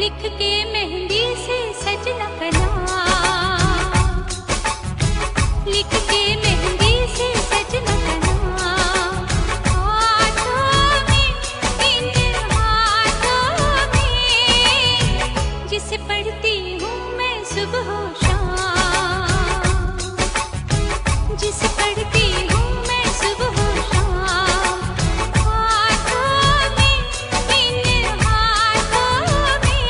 लिख के मेहंदी से सजना का नाम, लिख के मेहंदी से सजना का नाम, हाथों में, इन हाथों में, जिसे पढ़ती हूँ मैं सुबह शाम, जिसे पढ़ती हूँ मैं सुबह शाम, हाथों में, इन हाथों में,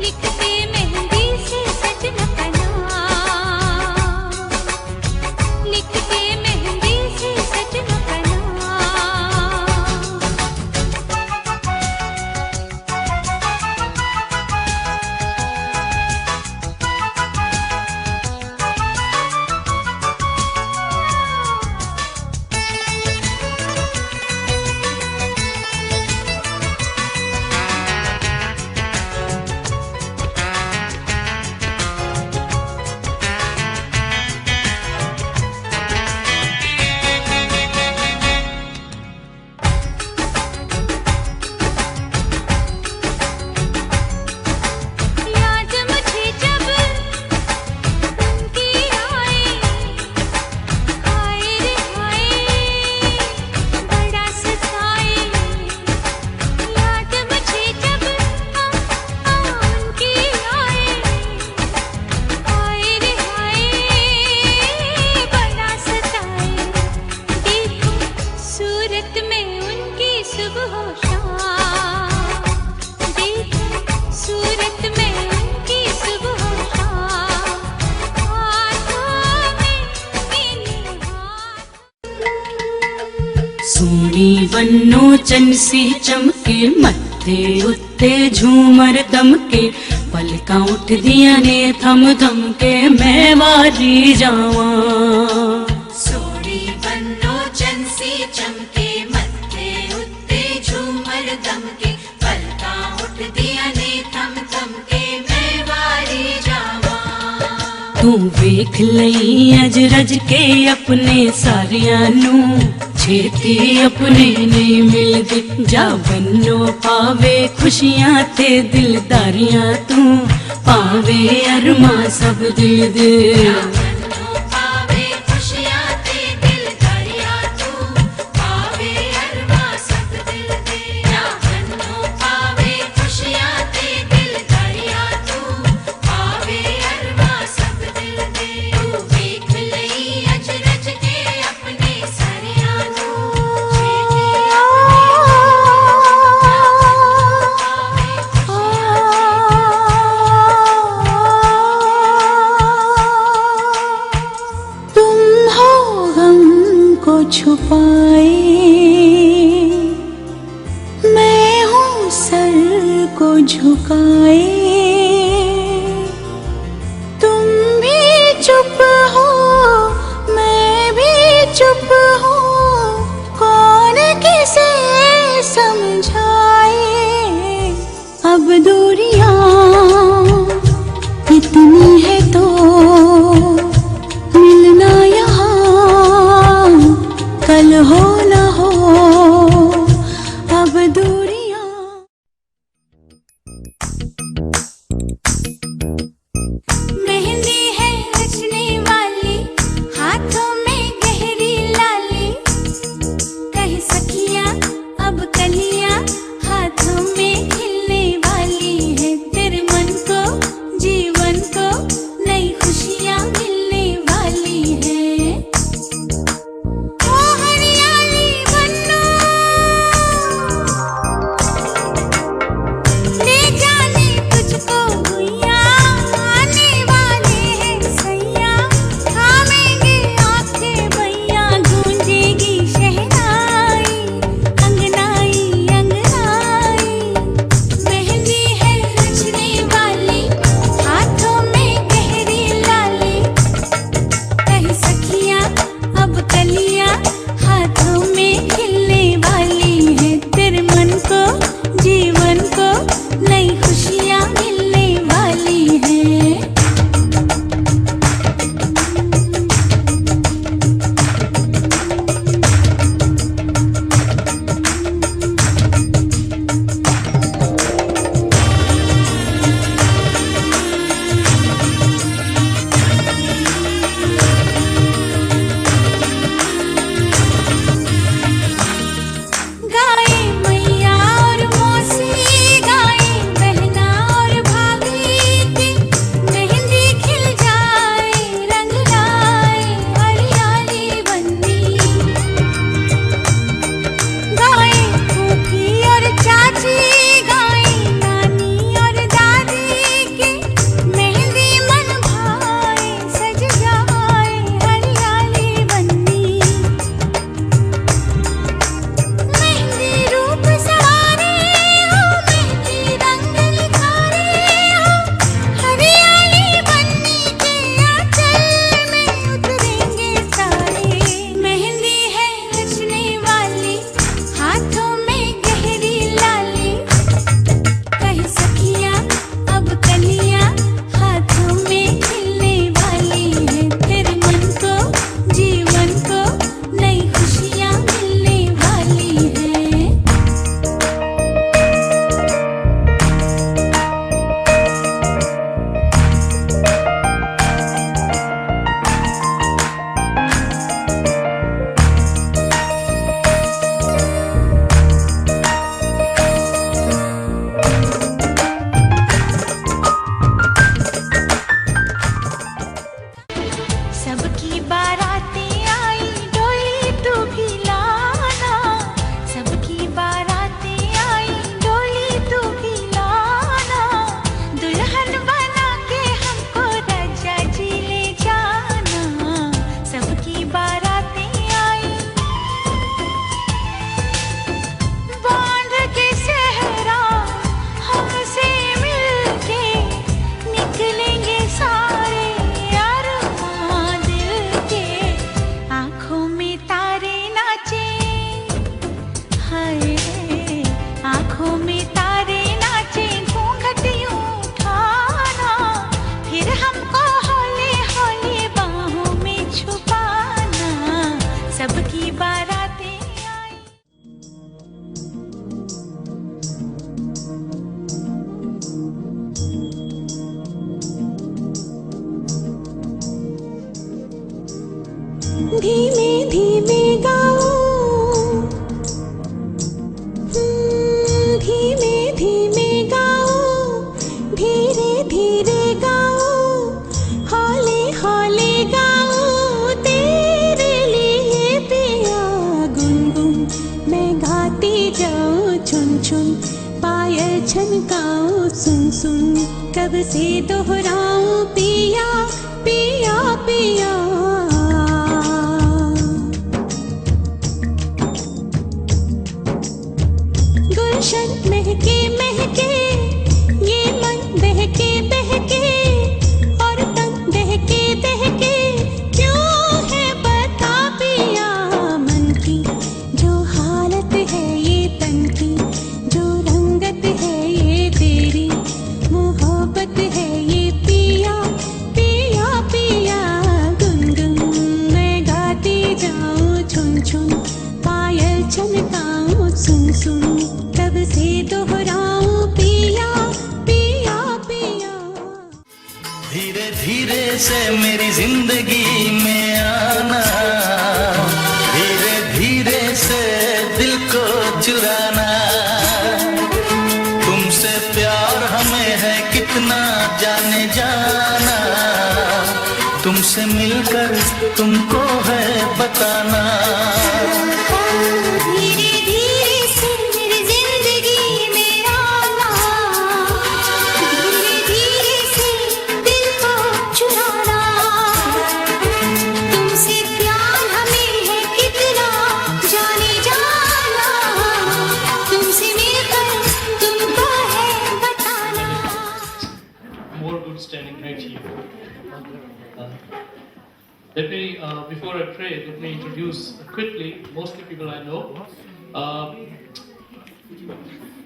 लिखते मेहंदी से सजना का नाम, लिखते मेहंदी से सजना का नाम। याद मुझे जब उनकी आए, हाय रे हाय बड़ा सताए, याद मुझे जब उनकी आए, हाय रे हाय बड़ा सताए, देखो सूरत में उनकी सुबह शाम, देखो सूरत में उनकी सुबह शाम, हाथों में इन हाथ। सोनी बन्नो चनसी चमके, मत्थे उत्ते झूमर दमके, पलकां उठ दियां ने थम थम के, मैं वारी जावां। सोनी बन्नो चनसी चमके, मत्थे उत्ते झूमर दमके, पलकां उठ दियां ने थम थम के, मैं वारी जावां। तू वेख लई अज रज के अपने सारियां नू, छेती अपने नहीं मिलदे, जा बन्नो पावे खुशियां ते दिलदारियां, तू पावे अरमा सब दिल दे। बन्नो पावे खुशियां ते दिलदारियां, तू पावे अरमा सब दिल दे। या बन्नो पावे खुशियां ते दिलदारियां, तू पावे अरमा सब दिल दे। तू वेख लई अज रज के अपने सारियां नू, छेती तुम हो गम को छुपाए, मैं हूँ सर को झुकाए, तुम भी चुप हो मैं भी चुप हूँ, कौन किसे समझाए, अब दूरियां इतनी है तो मिलना यहाँ कल हो न हो, अब दूरियां। पायल छनकाऊं सुन सुन कब से दोहराऊं पिया पिया पिया गुलशन महके महके ये मन बहके बहके और तन दहके दहके क्यों है बता पिया मन की जो हालत है ये तन की जो रंगत है ये तेरी मोहब्बत है ये पिया पिया पिया गुनगुन मैं गाती जाऊं छुन छुन पायल छनकाऊं सुन सुन कब से दोहराऊं पिया पिया पिया धीरे धीरे से मेरी जिंदगी में आना धीरे धीरे से दिल को चुराना तुमसे प्यार हमें है कितना जाने जाना तुमसे मिलकर तुमको है बताना धीरे धीरे से मेरी जिंदगी में आना धीरे धीरे से दिल को चुराना तुमसे प्यार हमें है कितना जाने जाना तुमसे मिलकर तुमको है बताना more good standing right here. Let me, before I pray, let me introduce quickly, mostly people I know.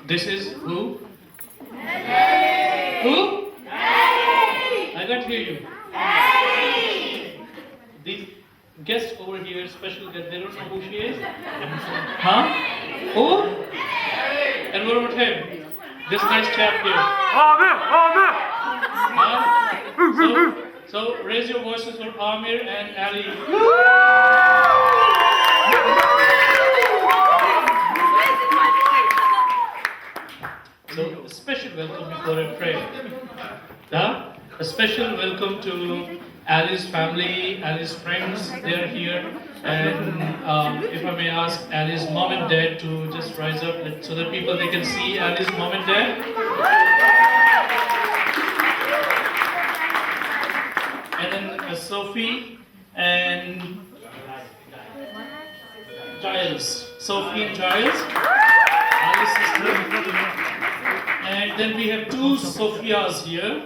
This is who? Who? I can't hear you. The guest over here, special guest, they don't know who she is? Huh? Who? And what about him? This nice chap here. So raise your voices for Amir and Ali. So a special welcome before I pray. A special welcome to Ali's family, Ali's friends. They are here, and if I may ask Ali's mom and dad to just rise up so that people they can see Ali's mom and dad. And then Sophie and Giles. Sophie and Giles. Ali's sister. And then we have two Sophias here.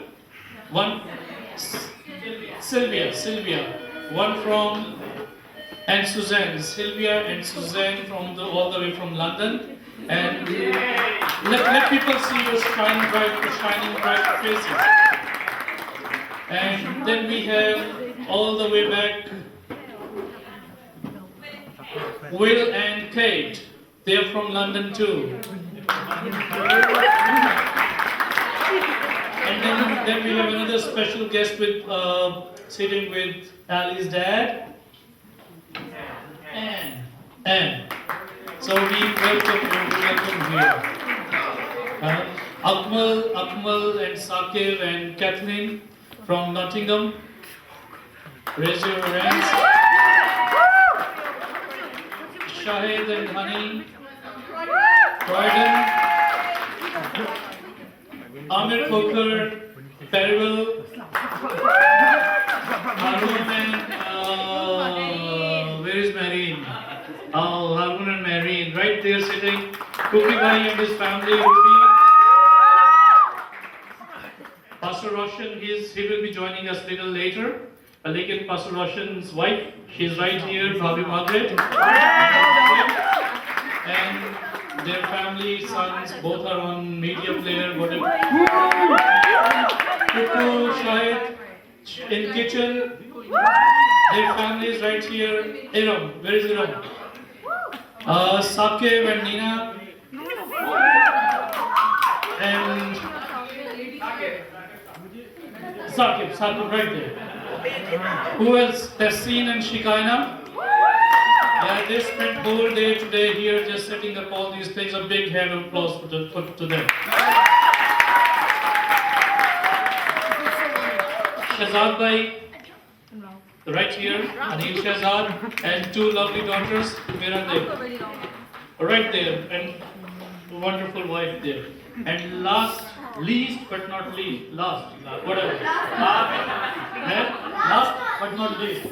One Sylvia. One from and Suzanne. Sylvia and Suzanne from all the way from London. And let people see your shining bright faces. And then we have all the way back Will and Kate. They are from London too. And then we have another special guest with sitting with Ali's dad. And so we welcome here. Akmal and Saqib and Kathleen from Nottingham. Raise your hands. Shahid and Hani. Croydon. Amir Khokhar, Perivale. Harun and where is Marine? Oh, Harun and Marine, right there sitting. Kuki Bhai and his family. Pastor Roshan, he will be joining us a little later. Lekin Pastor Roshan's wife, she's right here, Bhabhi Margaret. And their family, sons, both are on media player, whatever. Kuku, Shahid, in kitchen. Their family is right here. Iram, where is Iram? Saqib and Nina. And Saqib right there. Who else? Tessin and Shikaina. Yeah, they spent whole day today here just setting up all these things. A big hand of applause to them. Shahzad Bhai, right here, Anil Shahzad, and two lovely daughters. Where are they? Right there. And wonderful wife there. And least but not least, whatever. Last but not least,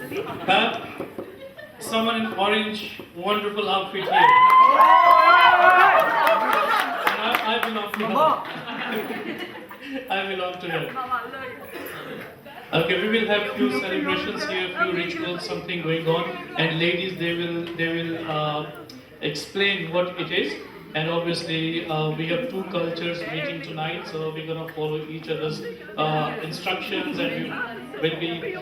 someone in orange, wonderful outfit here. I belong to her. I belong to her. Okay, we will have few celebrations here, few rituals, something going on, and ladies they will explain what it is. And obviously, we have two cultures meeting tonight, so we're gonna follow each other's instructions, and we will be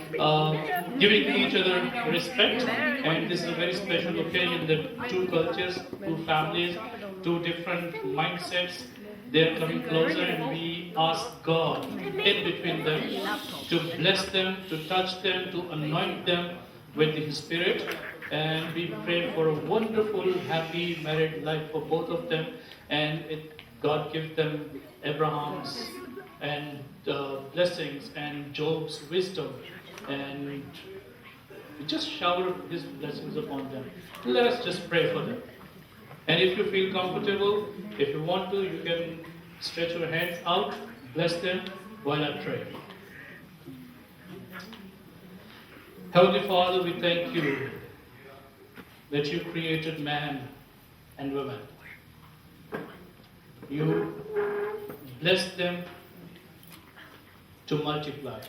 giving each other respect. And this is a very special occasion. The two cultures, two families, two different mindsets. They are coming closer, and we ask God in between them to bless them, to touch them, to anoint them with His Spirit. And we pray for a wonderful, happy married life for both of them. And God give them Abraham's and blessings and Job's wisdom. And just shower His blessings upon them. Let us just pray for them. And if you feel comfortable, if you want to, you can stretch your hands out, bless them while I pray. Heavenly Father, we thank you that you created man and woman. You blessed them to multiply.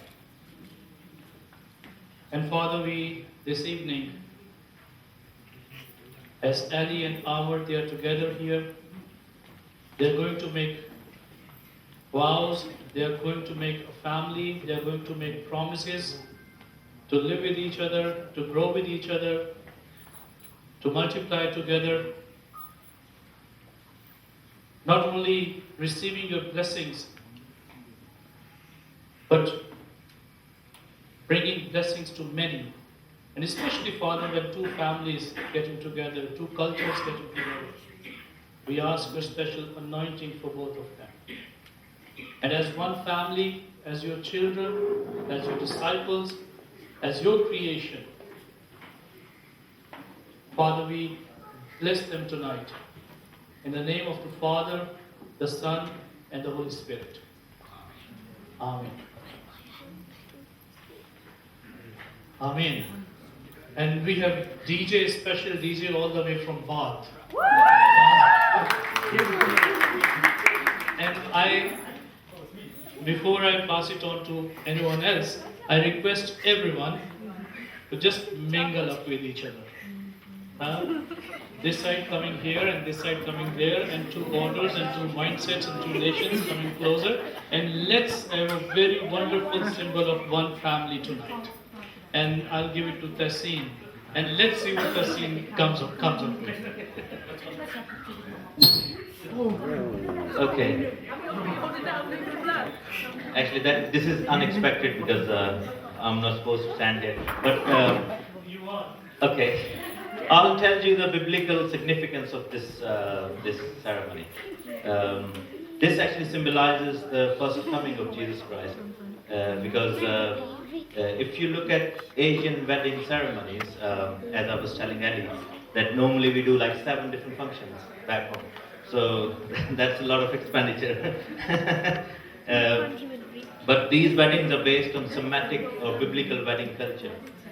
And Father, we this evening, as Ali and Amar, they are together here, they are going to make vows, they are going to make a family, they are going to make promises to live with each other, to grow with each other, to multiply together, not only receiving your blessings, but bringing blessings to many. And especially, Father, when two families getting together, two cultures getting together, we ask for special anointing for both of them. And as one family, as your children, as your disciples, as your creation, Father, we bless them tonight. In the name of the Father, the Son, and the Holy Spirit. Amen. Amen. And we have DJ, special DJ all the way from Bath. And before I pass it on to anyone else, I request everyone to just mingle up with each other. This side coming here and this side coming there, and two orders and two mindsets and two nations coming closer. And let's have a very wonderful symbol of one family tonight. And I'll give it to Tassin. And let's see what Tassin comes up with. Okay. Actually, this is unexpected because I'm not supposed to stand here. But okay, I'll tell you the biblical significance of this ceremony. This actually symbolizes the first coming of Jesus Christ, because if you look at Asian wedding ceremonies, as I was telling Ellie, that normally we do like 7 different functions back home. So that's a lot of expenditure. But these weddings are based on Semitic or biblical wedding culture.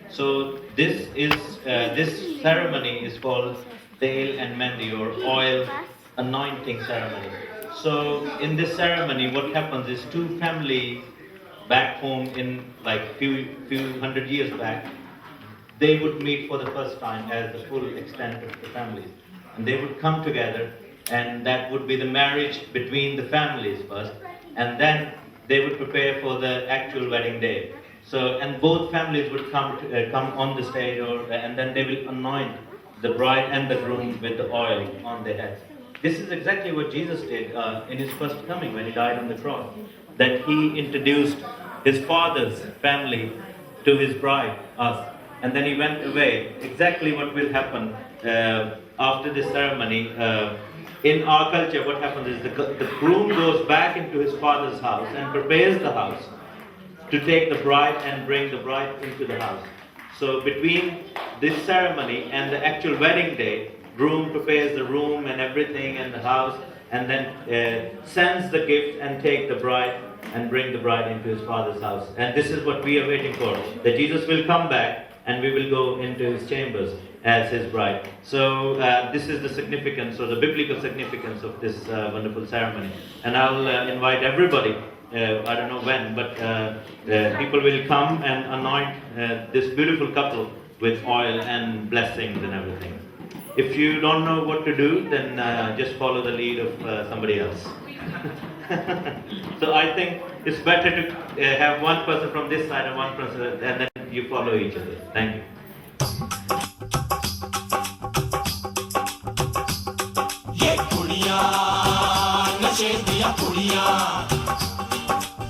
So this ceremony is called Teil and Mendi, or oil anointing ceremony. So in this ceremony, what happens is two families back home in like few hundred years back, they would meet for the first time as the full extent of the families, and they would come together, and that would be the marriage between the families first, and then they would prepare for the actual wedding day. So, and both families would come on the stage, and then they will anoint the bride and the groom with the oil on their heads. This is exactly what Jesus did in his first coming when he died on the cross. That he introduced his father's family to his bride, us, and then he went away. Exactly what will happen after this ceremony. In our culture, what happens is the groom goes back into his father's house and prepares the house to take the bride and bring the bride into the house. So between this ceremony and the actual wedding day, groom prepares the room and everything and the house, and then sends the gift and take the bride and bring the bride into his father's house. And this is what we are waiting for, that Jesus will come back and we will go into his chambers as his bride. So this is the significance, or the biblical significance of this wonderful ceremony. And I'll invite everybody, I don't know when, but people will come and anoint this beautiful couple with oil and blessings and everything. If you don't know what to do, then just follow the lead of somebody else. So I think it's better to have one person from this side and one person, and then you follow each other. Thank you. ये कुड़िया नशे दिया कुड़िया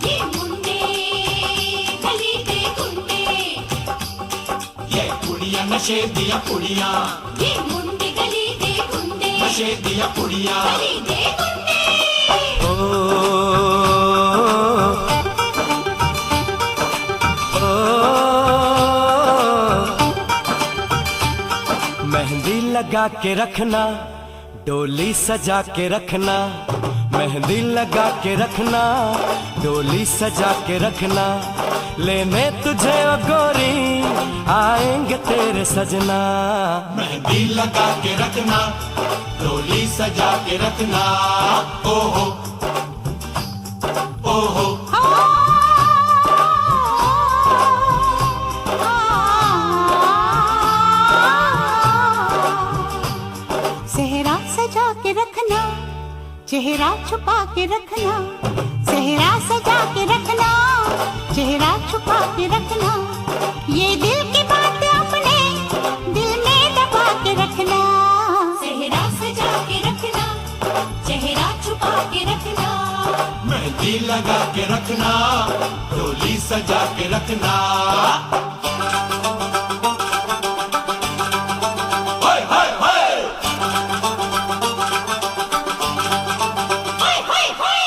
ये मुंडे गली दे गुंडे ये कुड़िया नशे दिया कुड़िया ये मुंडे गली दे गुंडे नशे दिया कुड़िया गली दे गुंडे मेहंदी लगा के रखना, डोली सजा के रखना, मेहंदी लगा के रखना, डोली सजा के रखना, लेने तुझे ओ गोरी आएंगे तेरे सजना। मेहंदी लगा के रखना डोली सजा के रखना ओहो ओहो सेहरा सजा के रखना, चेहरा छुपा के रखना, सेहरा सजा के रखना, चेहरा छुपा के रखना, ये दिल की बात अपने दिल में दबा के रखना। सेहरा सजा के रखना, चेहरा छुपा के रखना, मेहंदी लगा के रखना डोली सजा के रखना हाय हाय हाय हाय हाय हाय।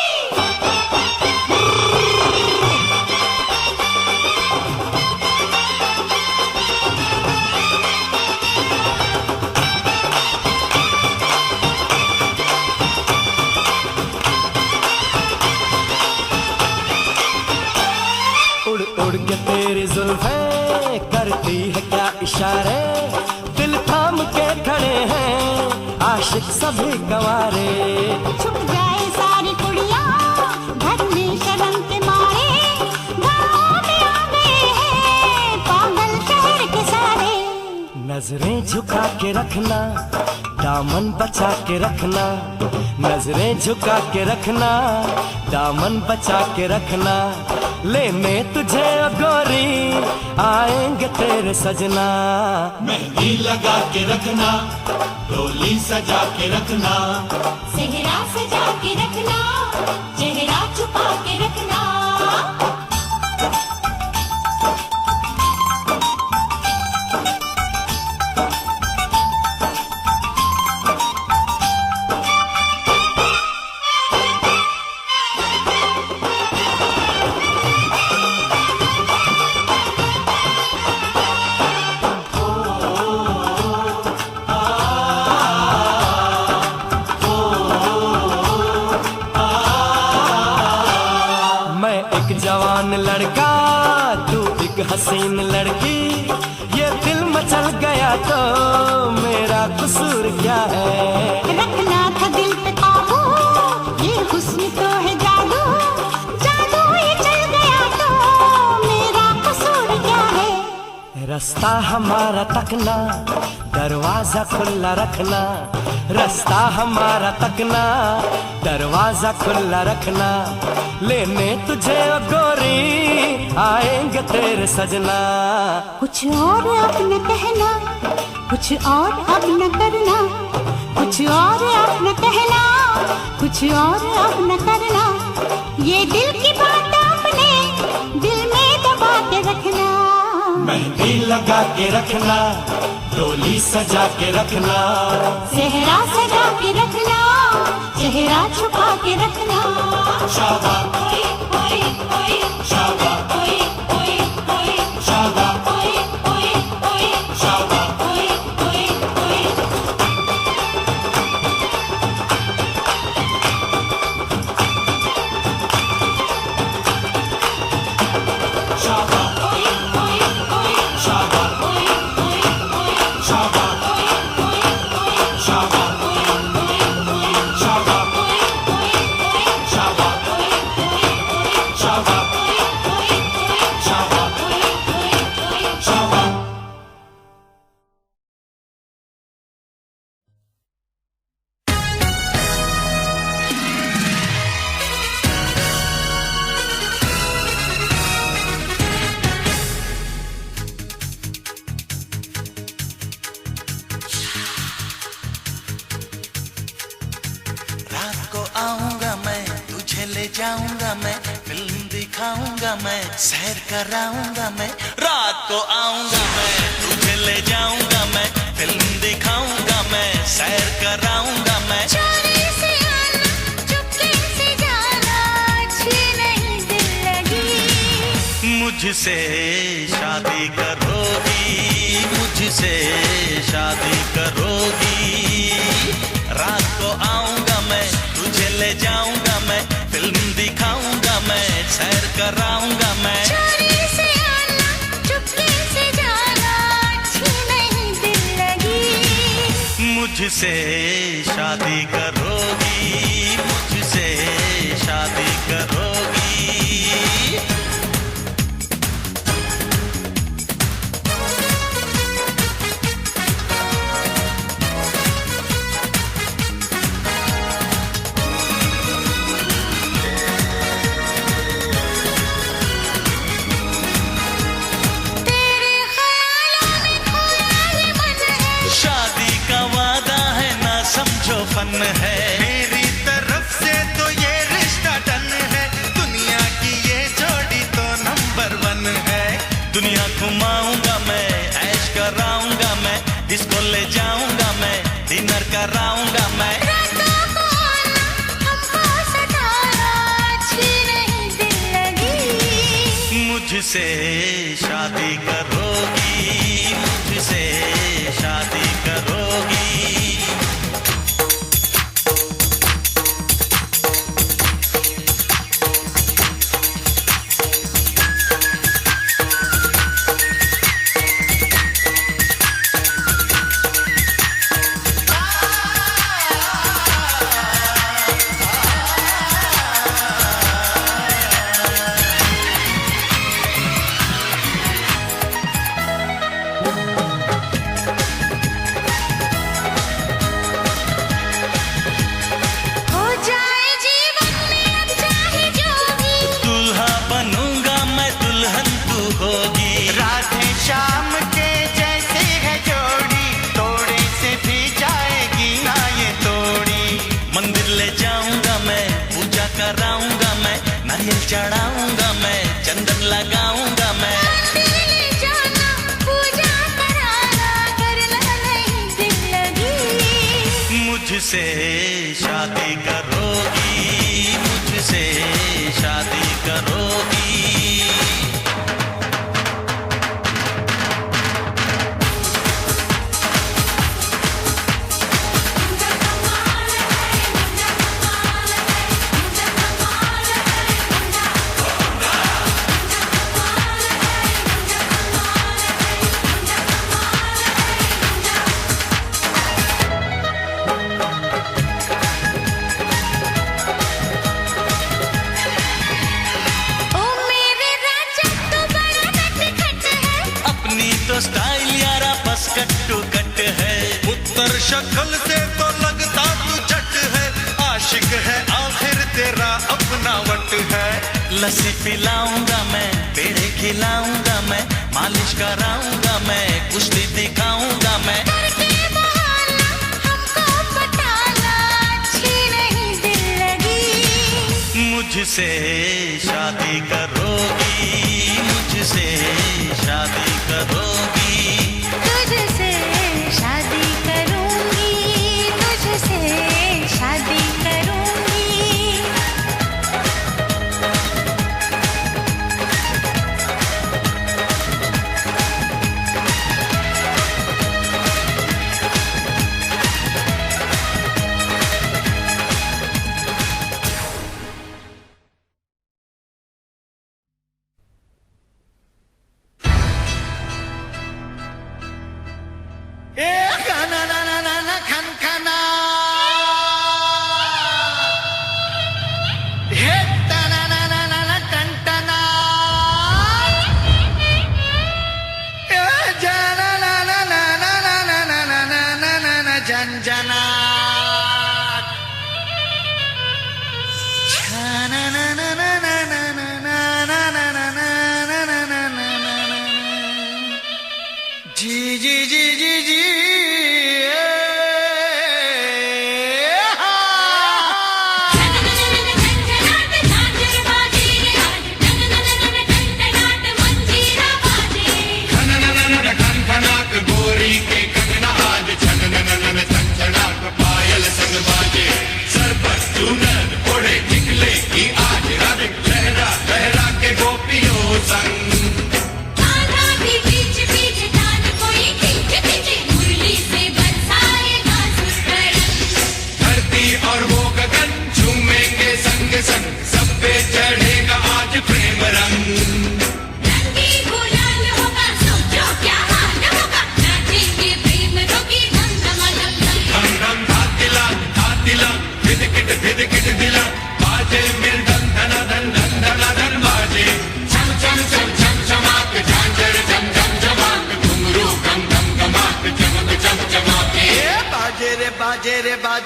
उड़ उड़ के तेरी जुल्फें करती है क्या इशारे, दिल थाम के खड़े हैं आशिक सभी गंवारे। छुप जाए सारी कुड़ियाँ घर में शर्म के मारे, गाँव में आ गए हैं पागल शहर के सारे। नजरें झुका के रखना, दामन बचा के रखना, नजरें झुका के रखना, दामन बचा के रखना, लेने तुझे ओ गोरी आएंगे तेरे सजना। मेहंदी लगा के रखना डोली सजा के रखना सेहरा सजा के रखना, चेहरा छुपा के रखना। मैं एक जवान लड़का, तू एक हसीन लड़की, ये दिल मचल गया तो मेरा कसूर क्या है। रखना था दिल पे काबू, ये हुस्न तो है जादू, जादू ये चल गया तो मेरा कसूर क्या है। रास्ता हमारा तकना, दरवाजा खुला रखना, रास्ता हमारा तकना, दरवाजा खुला रखना, लेने तुझे ओ गोरी आएंगे तेरे सजना। कुछ और अब न कहना, कुछ और अब न करना, कुछ और अब न कहना, कुछ और अब न करना, ये दिल की बात अपने दिल में दबा के रखना। मेहंदी लगा के रखना डोली सजा के रखना सेहरा सजा के रखना, चेहरा छुपा के रखना। शाबा ओए ओए ओए शाबा ओए ओए ओए शाबा ओए ओए ओए शाबा ओए ओए ओए। जाऊंगा मैं, फिल्म दिखाऊंगा मैं, सैर कराऊंगा मैं, रात को आऊंगा मैं, तुझे ले जाऊंगा मैं, फिल्म दिखाऊंगा मैं, सैर कराऊंगा मैं। चोरी से आना, चुपके से जाना, अच्छी नहीं दिल लगी। मुझसे शादी करोगी, मुझसे शादी करोगी, रात को आऊंगा मैं, तुझे ले जाऊंगा मैं, फिल्म दिखाऊंगा मैं, सैर कराऊंगा मैं। चोरी से आना, चुपके से जाना, अच्छी नहीं दिल लगी। मुझसे शादी करोगी, मुझसे शादी करोगी। तेरे ख्यालों में खोया ये मन है, शादी का वादा है ना समझो फन है, मेरी तरफ से तो ये रिश्ता डन है, दुनिया की ये जोड़ी तो नंबर 1 है। दुनिया घुमाऊंगा मैं, ऐश कराऊंगा मैं, डिस्को ले जाऊंगा मैं, डिनर कराऊंगा मैं। रातों को आना, हमको सताना, अच्छी नहीं दिल लगी। मुझसे शादी करोगी, मुझसे शादी करोगी। हो जाए जीवन में अब चाहे जो भी, दूल्हा बनूंगा मैं, दुल्हन तू होगी। राधे श्याम के जैसे है जोड़ी, तोड़े से भी जाएगी ना ये तोड़ी। मंदिर ले जाऊंगा मैं, पूजा कराऊंगा मैं, नारियल चढ़ाऊंगा मैं, चंदन लगाऊंगा मैं। मंदिर ले जाना, पूजा कराना, करना नहीं दिल लगी। मुझसे शादी करोगी, मुझसे शादी करोगी। ओ मेरे राजा तू बड़ा नटखट है, अपनी तो स्टाइल यारा बस कट्टू कट है। उत्तर शक्ल से तो लगता तू जट है, आशिक है आखिर तेरा अपना वट है। लस्सी पिलाऊंगा मैं, पेड़े खिलाऊंगा मैं, मालिश कराऊंगा मैं, कुश्ती दिखाऊंगा मैं। करके बहाना, हमको पटाना, अच्छी नहीं दिल लगी। मुझसे शादी करोगी, मुझसे शादी करोगी। तुझसे शादी करूंगी, तुझसे शादी करूंगी।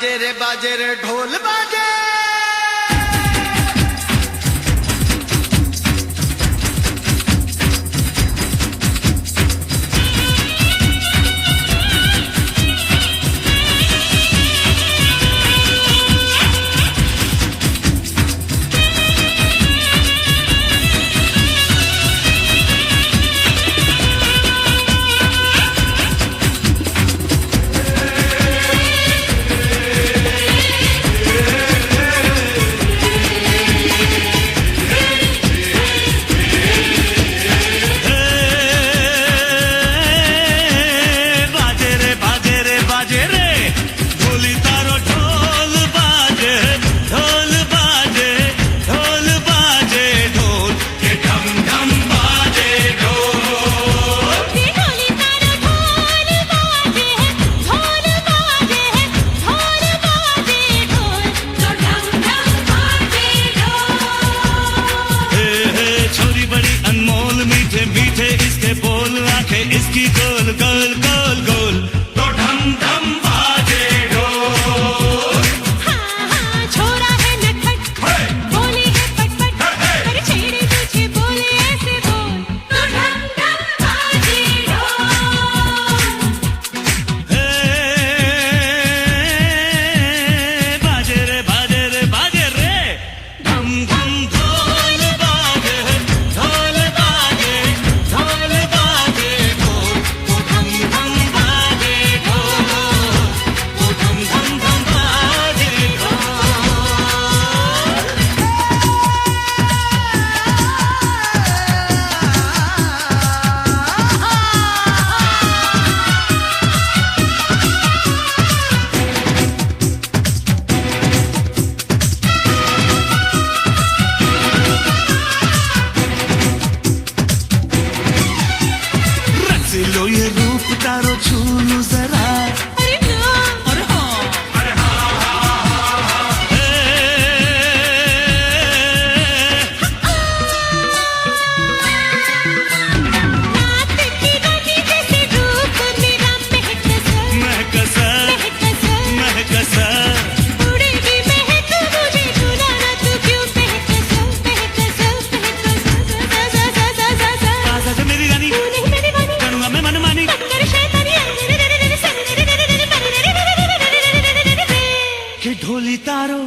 बाजे रे ढोल बाजे। इसकी गोल गोल गोल गोल तो ढम ढम बाजे ढोल। हाँ हाँ छोरा है नटखट बोली है पटपट पर छेड़े तुझे बोले ऐसे बोल तो ढम ढम बाजे ढोल। बाजे रे बाजे रे बाजे रे धम धम ढोल बाजे ढोल बाजे ढोल बाजे ढोल वो धम धम बाजे ढोल वो धम धम धम बाजे ढोल। रच लो ये रूप तारो छू लो जरा। अरे ना अरे हाँ अरे नात की गली जैसे रूप मेरा महकसर महकसर महकसर महकसर उड़ेगी महक मुझे बुलाना तू क्यों महकसर महकसर महकसर आजा जा मेरी रानी तू नहीं मेरी वाली करूँगा मैं मनमानी। कर शैतानी के ढोली तारो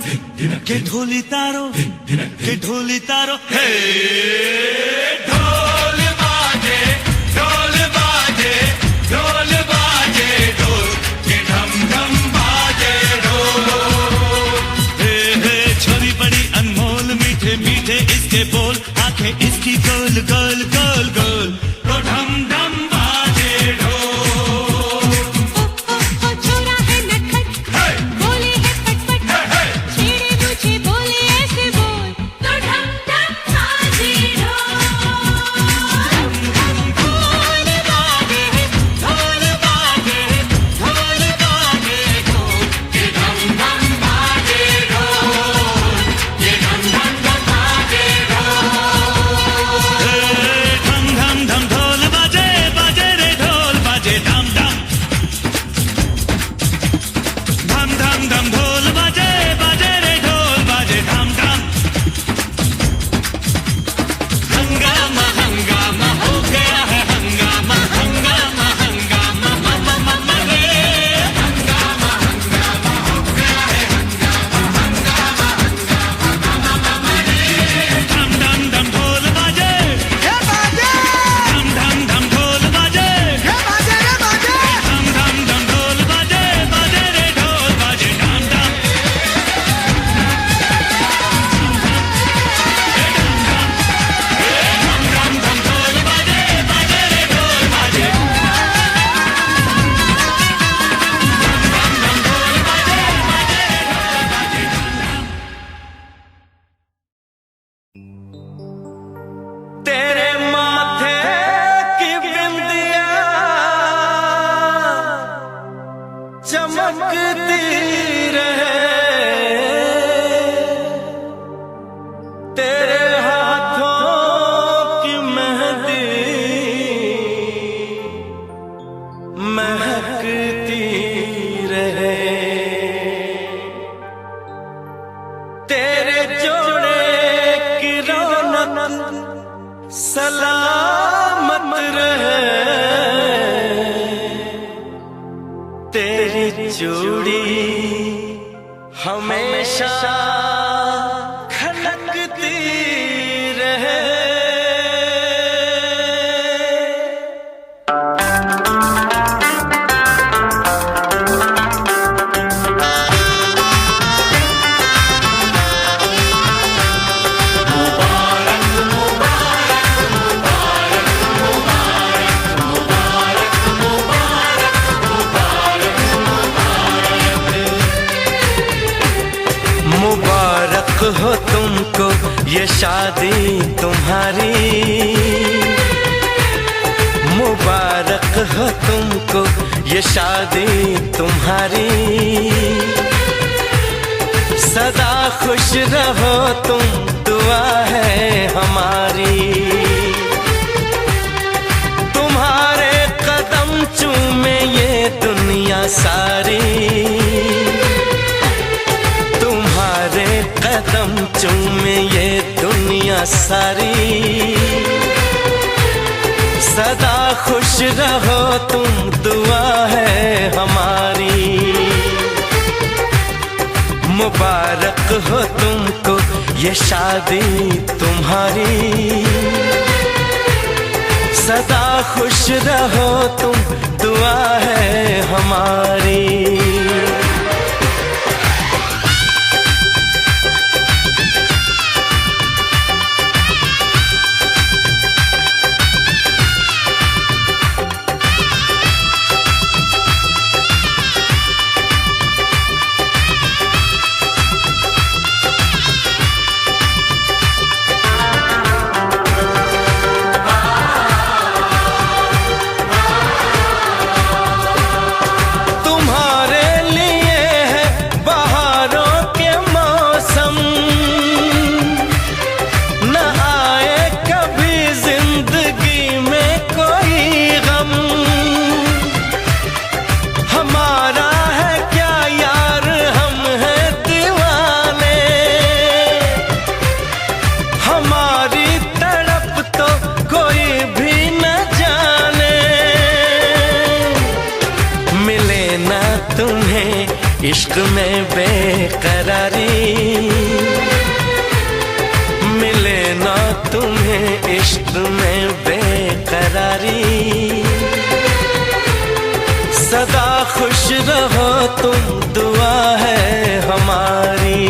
के ढोली तारो के ढोली तारो हे ढोल बाजे ढोल बाजे ढोल बाजे ढोल के ढम ढम बाजे ढोल। हे छोरी बड़ी अनमोल मीठे मीठे इसके बोल आंखें इसकी गोल गोल गोल गोल तो ढम ढम बाजे ढोल। ओ छोरा है नटखट बोले है पटपट छेड़े मुझे बोले ऐसे बोल तो ढम ढम बाजे ढोल। ढोल बाजे ढोल बाजे ढोल बाजे ढोल के धम धम बाजे ढोल ये धम धम धम बाजे ढोल। धम धम धम ढोल बाजे बाजे रे ढोल बाजे धम धम धम धम धम ढोल बाजे बाजे रे ढोल बाजे धम धम। हंगामा हंगामा हो गया है हंगामा हंगामा हंगामा ममा ममा रे हंगामा हंगामा हो गया है हंगामा हंगामा हंगामा ममा ममा रे। धम धम धम ढोल बाजे धम धम धम ढोल बाजे धम धम धम ढोल बाजे बाजे रे ढोल बाजे धम धम। धम धम ढोल बाजे बाजे रे ढोल बाजे तेरे माथे की बिंदिया चमकती रहे तेरे हाथों की मेहंदी महकती रहे। सलामत रहे तेरी चूड़ी हमेशा खनकती रहे। मुबारक हो तुमको ये शादी तुम्हारी, मुबारक हो तुमको ये शादी तुम्हारी। सदा खुश रहो तुम, दुआ है हमारी। तुम्हारे कदम चूमे ये दुनिया सारी, तुम्हारे कदम चूमे ये दुनिया सारी। सदा खुश रहो तुम, दुआ है हमारी। मुबारक हो तुमको ये शादी तुम्हारी। सदा खुश रहो तुम, दुआ है हमारी। इश्क में बेकरारी मिले ना तुम्हें, इश्क में बेकरारी। सदा खुश रहो तुम, दुआ है हमारी।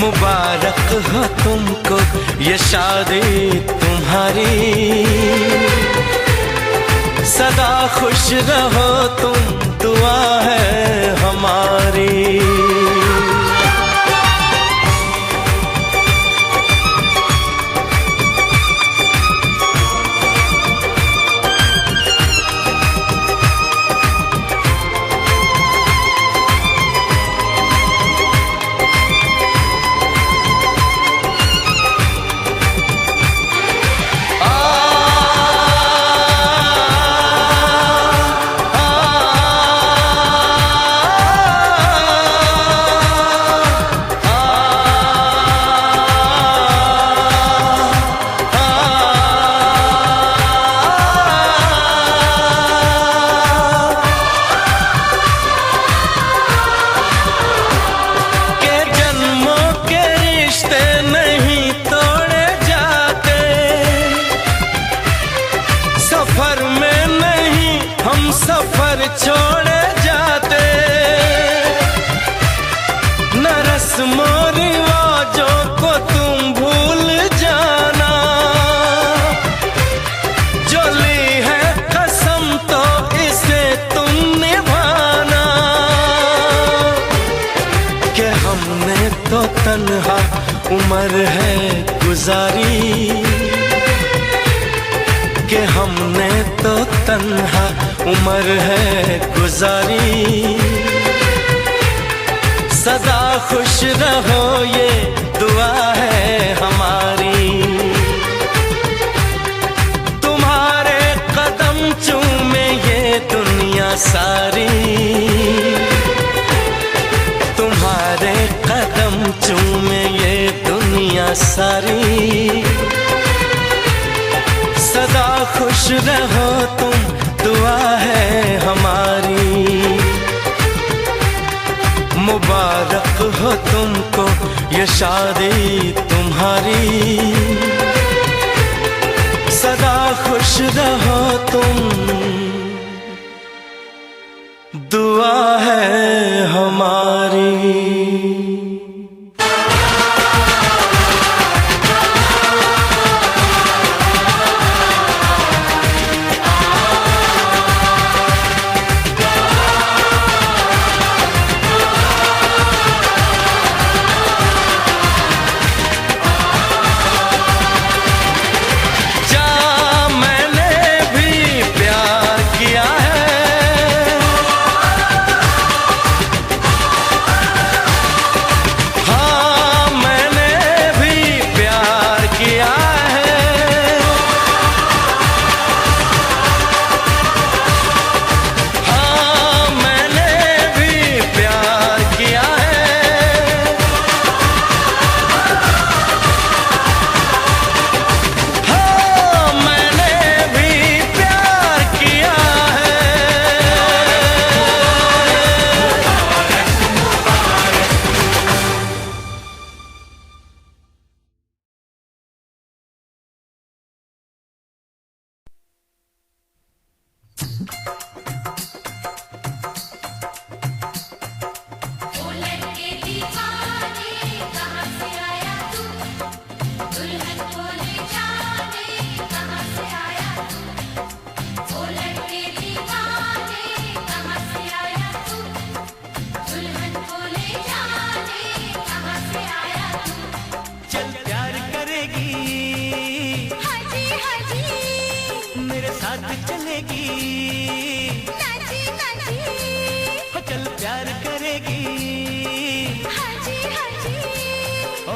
मुबारक हो तुमको ये शादी तुम्हारी। सदा खुश रहो तुम, दुआ है हमारी। सफर छोड़े जाते, न रस्मों रिवाजों को तुम भूल जाना। जो ली है कसम तो इसे तुम निभाना। कि हमने तो तन्हा उम्र है गुजारी, कि हमने तो तन्हा उम्र है गुजारी। सदा खुश रहो ये दुआ है हमारी। तुम्हारे कदम चूमे ये दुनिया सारी, तुम्हारे कदम चूमे ये दुनिया दुनिया सारी। सदा खुश रहो तुम, दुआ है हमारी। मुबारक हो तुमको ये शादी तुम्हारी। सदा खुश रहो तुम, दुआ है हमारी।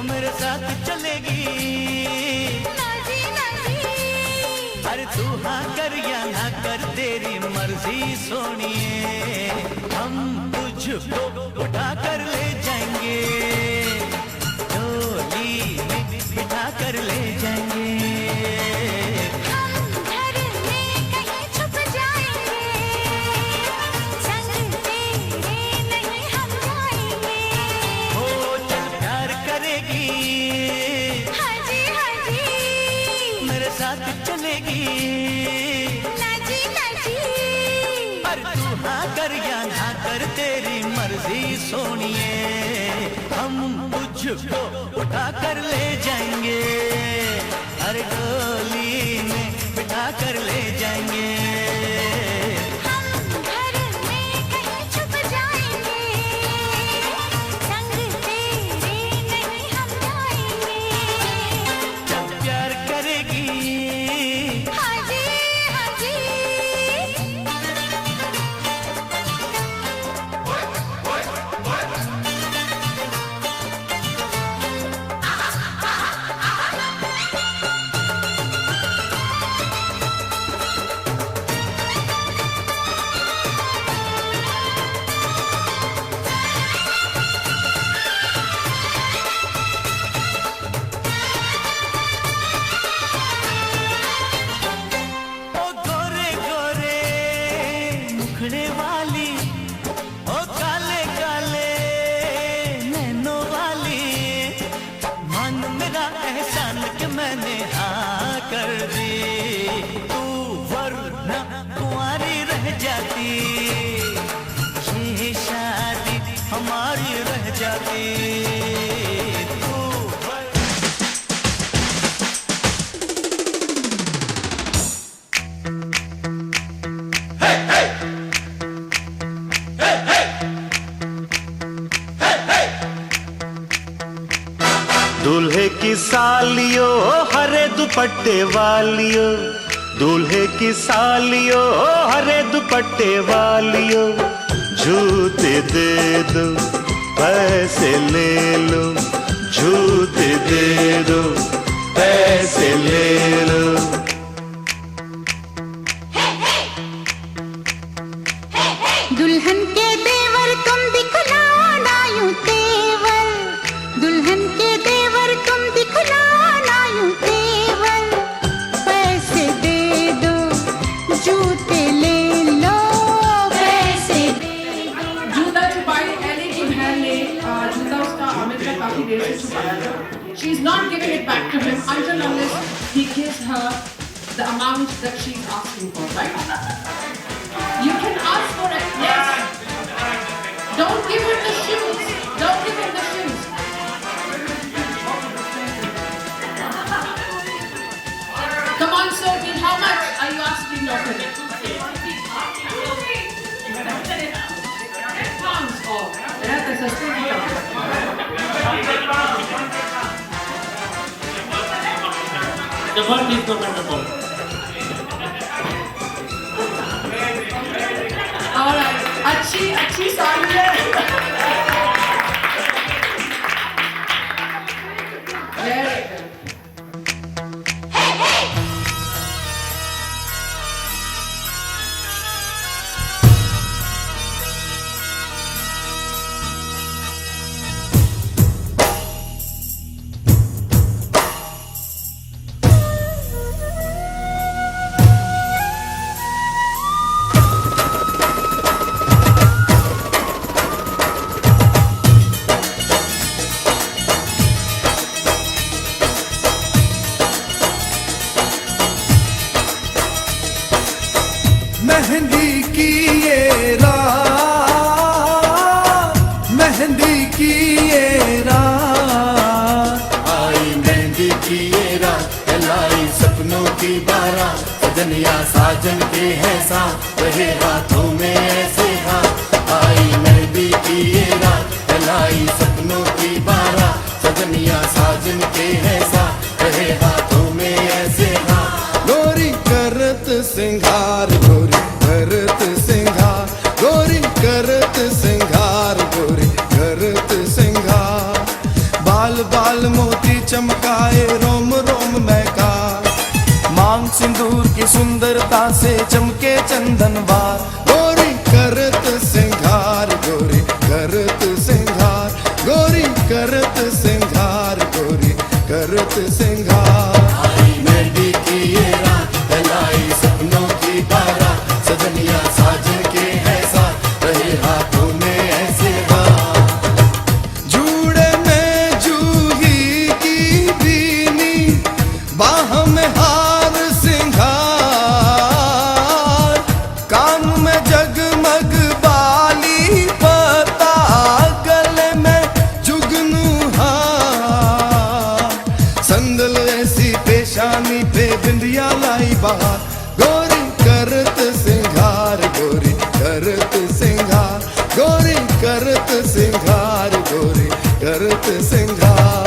मेरे साथ चलेगी, अरे तू हाँ कर या ना कर तेरी मर्जी सोनिए। हम तुझको उठा कर ले जाएंगे, डोली में बिठा कर ले जाएंगे। चलेगी पर तू हाँ कर या ना कर तेरी मर्जी सोनिए। हम तुझको उठा कर ले जाएंगे, हर डोली में बिठा कर ले जाएंगे। मैंने हाँ कर दी, तू वरना कुंवारी रह जाती, ये शादी हमारी रह जाती। दूल्हे की सालियो हरे दुपट्टे वालियो, दूल्हे की सालियो हरे दुपट्टे वालियो, जूते दे दो पैसे ले लो, जूते दे दो पैसे ले लो। दुल्हन के देवर तुम दिखलाओ ना यूं तेवर, दुल्हन के देवर तुम दिखलाओ काफी देर से छुपाया था. She is not giving it back to him until unless he gives her the amount that she is asking for, right? You can ask for it, yes. Don't give her the shoes. Don't give her the shoes. Come on, Sophie, how much are you asking of him? £10. Oh, that is a The ball is not on the ball. Alright, अच्छी साड़ी है. Very good. Mehndi की ये रात, मेहंदी की ये रात, आई मेहंदी की ये रात, लाई सपनों की बारात, सजनिया साजन के है साथ, रहे हाथों में ऐसे हाथ, आई मेहंदी की ये रात, लाई सपनों की बारात, सजनिया साजन के है साथ, रहे हाथों में ऐसे हाथ, गोरी करत सिंगार, गोरी करत सिंगार, गोरी करत सिंगार, गोरी करत सिंगार, बाल बाल मोती चमकाए, रोम रोम महका, मांग सिंदूर की सुंदरता से चमके चंदनवार, गोरी करत सिंगार, गोरी करत सिंगार, गोरी करत सिंगार, गोरी करत सिंगार, आई मेहंदी की ये रात, लाई सपनों की बारात, सजनिया साजन के है साथ, रहे हाथों में ऐसे हाथ, जूड़े में जूही की बीनी, बाह में हार सिंगार, कान में जगमग बाली पता, गले में जुगनू हार, संदल ऐसी पेशानी पे बिंदिया लाई बहार, गोरी करत सिंगार, गोरी करत सिंगार, गोरी करत सिंगार, गोरी करत सिंगार,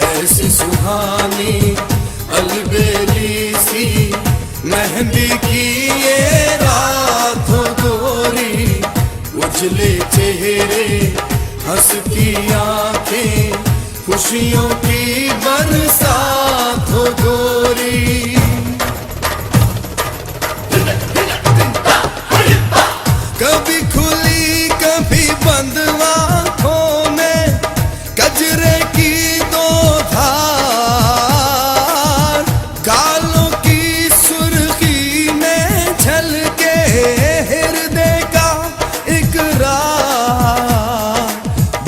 ऐसी सुहानी अलबेली सी मेहंदी की ये रात हो गोरी, उजले चेहरे हंसती आंखें, खुशियों की बरसात हो गोरी, कभी खुली कभी बंद आंखों में, गजरे की दो धार, गालों की सुर्खी में झलके हृदय का इकरार,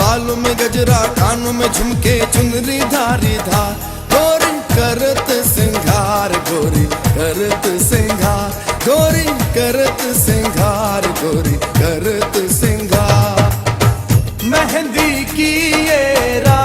बालों में गजरा, कानों में झुमके, चुनरी धारी धार, गोरी करत सिंगार, गोरी करत सिंगार, गोरी करत सिंगार, गोरी करत सिंगार, मेहंदी की ये रात,